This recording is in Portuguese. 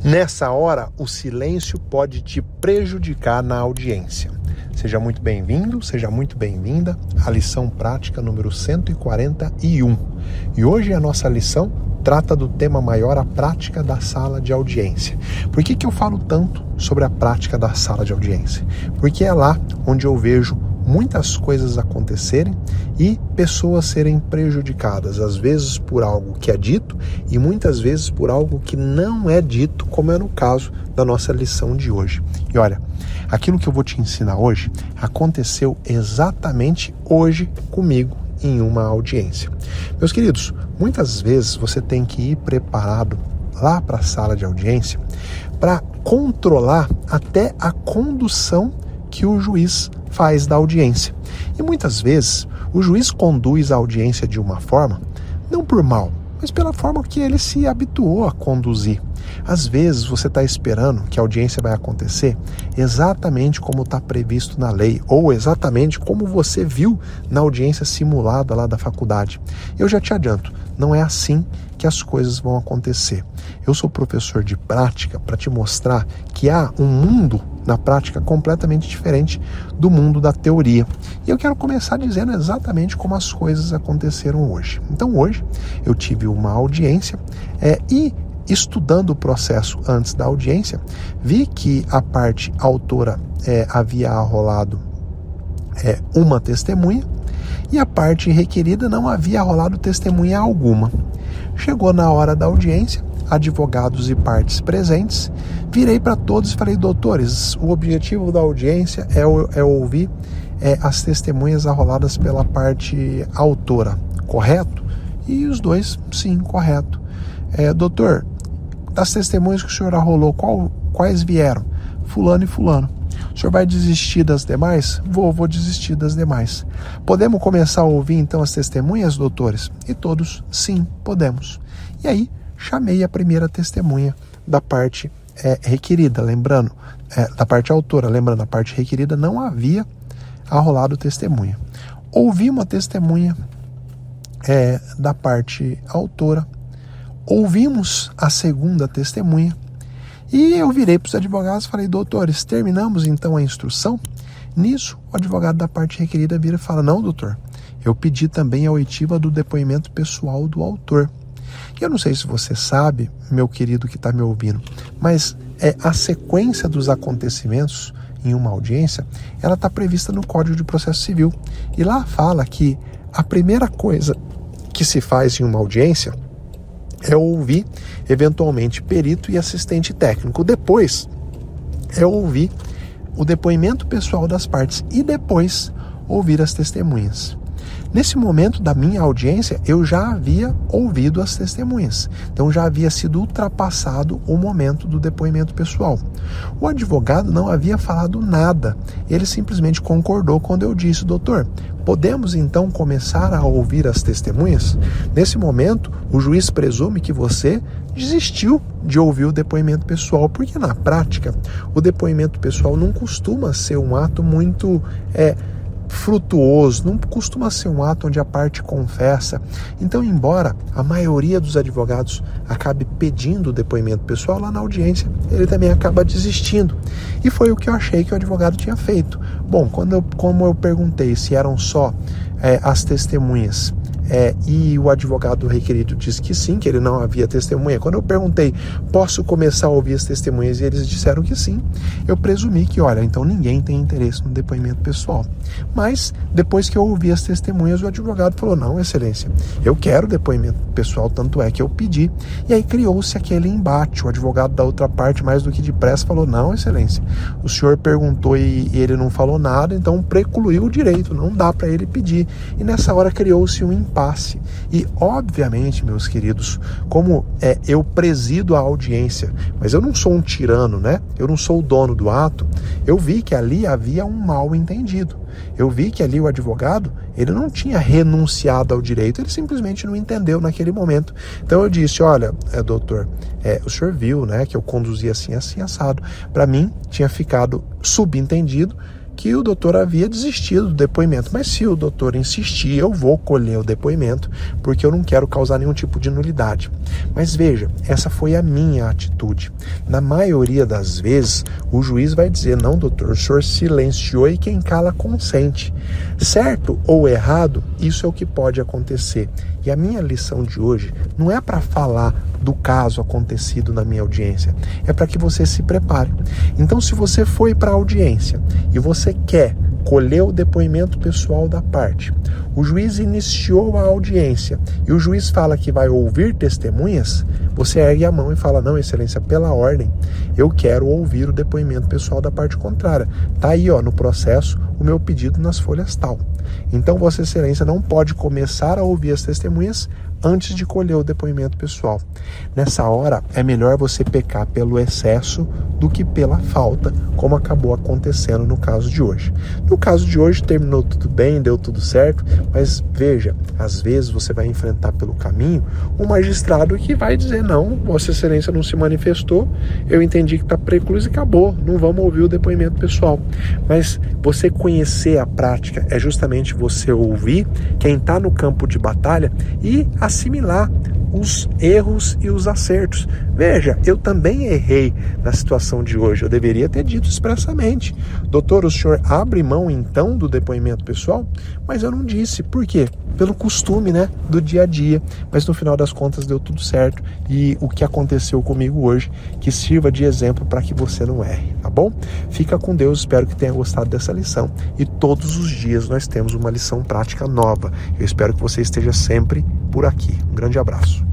Nessa hora, o silêncio pode te prejudicar na audiência. Seja muito bem-vindo, seja muito bem-vinda à lição prática número 141. E hoje a nossa lição trata do tema maior, a prática da sala de audiência. Por que eu falo tanto sobre a prática da sala de audiência? Porque é lá onde eu vejo muitas coisas acontecerem e pessoas serem prejudicadas, às vezes por algo que é dito e muitas vezes por algo que não é dito, como é no caso da nossa lição de hoje. E olha, aquilo que eu vou te ensinar hoje aconteceu exatamente hoje comigo em uma audiência. Meus queridos, muitas vezes você tem que ir preparado lá para a sala de audiência para controlar até a condução que o juiz faz da audiência. E muitas vezes o juiz conduz a audiência de uma forma, não por mal, mas pela forma que ele se habituou a conduzir. Às vezes você está esperando que a audiência vai acontecer exatamente como está previsto na lei, ou exatamente como você viu na audiência simulada lá da faculdade. Eu já te adianto, não é assim que as coisas vão acontecer. Eu sou professor de prática para te mostrar que há um mundo na prática completamente diferente do mundo da teoria. E eu quero começar dizendo exatamente como as coisas aconteceram hoje. Então hoje eu tive uma audiência e estudando o processo antes da audiência, vi que a parte autora havia arrolado uma testemunha e a parte requerida não havia arrolado testemunha alguma. Chegou na hora da audiência, advogados e partes presentes, virei para todos e falei: doutores, o objetivo da audiência é ouvir as testemunhas arroladas pela parte autora, correto? E os dois, sim, correto. Doutor, das testemunhas que o senhor arrolou, quais vieram? Fulano e fulano. O senhor vai desistir das demais? Vou desistir das demais. Podemos começar a ouvir então as testemunhas, doutores? E todos, sim, podemos. E aí, chamei a primeira testemunha da parte requerida, lembrando, da parte autora, lembrando, a parte requerida não havia arrolado testemunha. Ouvi uma testemunha da parte autora, ouvimos a segunda testemunha e eu virei para os advogados e falei: doutores, terminamos então a instrução? Nisso, o advogado da parte requerida vira e fala: não, doutor, eu pedi também a oitiva do depoimento pessoal do autor. E eu não sei se você sabe, meu querido que está me ouvindo, mas a sequência dos acontecimentos em uma audiência, ela está prevista no Código de Processo Civil. E lá fala que a primeira coisa que se faz em uma audiência é ouvir, eventualmente, perito e assistente técnico. Depois, é ouvir o depoimento pessoal das partes e depois ouvir as testemunhas. Nesse momento da minha audiência, eu já havia ouvido as testemunhas. Então já havia sido ultrapassado o momento do depoimento pessoal. O advogado não havia falado nada. Ele simplesmente concordou quando eu disse: doutor, podemos então começar a ouvir as testemunhas? Nesse momento, o juiz presume que você desistiu de ouvir o depoimento pessoal, porque na prática, o depoimento pessoal não costuma ser um ato muito frutuoso, não costuma ser um ato onde a parte confessa. Então, embora a maioria dos advogados acabe pedindo o depoimento pessoal, lá na audiência ele também acaba desistindo. E foi o que eu achei que o advogado tinha feito. Bom, como eu perguntei se eram só as testemunhas e o advogado requerido disse que sim, que ele não havia testemunha. Quando eu perguntei: posso começar a ouvir as testemunhas? E eles disseram que sim. Eu presumi que, olha, então ninguém tem interesse no depoimento pessoal. Mas, depois que eu ouvi as testemunhas, o advogado falou: não, excelência, eu quero depoimento pessoal, tanto é que eu pedi. E aí criou-se aquele embate. O advogado da outra parte, mais do que depressa, falou: não, excelência, o senhor perguntou e ele não falou nada, então precluiu o direito, não dá para ele pedir. E nessa hora criou-se um impasse. E, obviamente, meus queridos, como eu presido a audiência, mas eu não sou um tirano, né? Eu não sou o dono do ato. Eu vi que ali havia um mal entendido. Eu vi que ali o advogado, ele não tinha renunciado ao direito, ele simplesmente não entendeu naquele momento. Então eu disse: olha, doutor, o senhor viu, né, que eu conduzi assim, assim, assado. Para mim, tinha ficado subentendido que o doutor havia desistido do depoimento. Mas se o doutor insistir, eu vou colher o depoimento, porque eu não quero causar nenhum tipo de nulidade. Mas veja, essa foi a minha atitude. Na maioria das vezes, o juiz vai dizer, não, doutor, o senhor silenciou e quem cala consente. Certo ou errado, isso é o que pode acontecer. E a minha lição de hoje não é para falar do caso acontecido na minha audiência, é para que você se prepare. Então, se você foi para a audiência e você quer colher o depoimento pessoal da parte, o juiz iniciou a audiência e o juiz fala que vai ouvir testemunhas, você ergue a mão e fala, não, excelência, pela ordem, eu quero ouvir o depoimento pessoal da parte contrária. Está aí, no processo, o meu pedido nas folhas tal. Então, Vossa Excelência não pode começar a ouvir as testemunhas antes de colher o depoimento pessoal. Nessa hora, é melhor você pecar pelo excesso do que pela falta, como acabou acontecendo no caso de hoje. No caso de hoje, terminou tudo bem, deu tudo certo, mas veja, às vezes você vai enfrentar pelo caminho um magistrado que vai dizer, não, Vossa Excelência não se manifestou, eu entendi que está precluso e acabou, não vamos ouvir o depoimento pessoal. Mas você conhecer a prática é justamente você ouvir quem está no campo de batalha e assimilar os erros e os acertos. Veja, eu também errei na situação de hoje. Eu deveria ter dito expressamente, doutor, o senhor abre mão então do depoimento pessoal? Mas eu não disse. Por quê? Pelo costume, do dia a dia. Mas no final das contas deu tudo certo. E o que aconteceu comigo hoje, que sirva de exemplo para que você não erre, tá bom? Fica com Deus, espero que tenha gostado dessa lição. E todos os dias nós temos uma lição prática nova. Eu espero que você esteja sempre por aqui. Um grande abraço.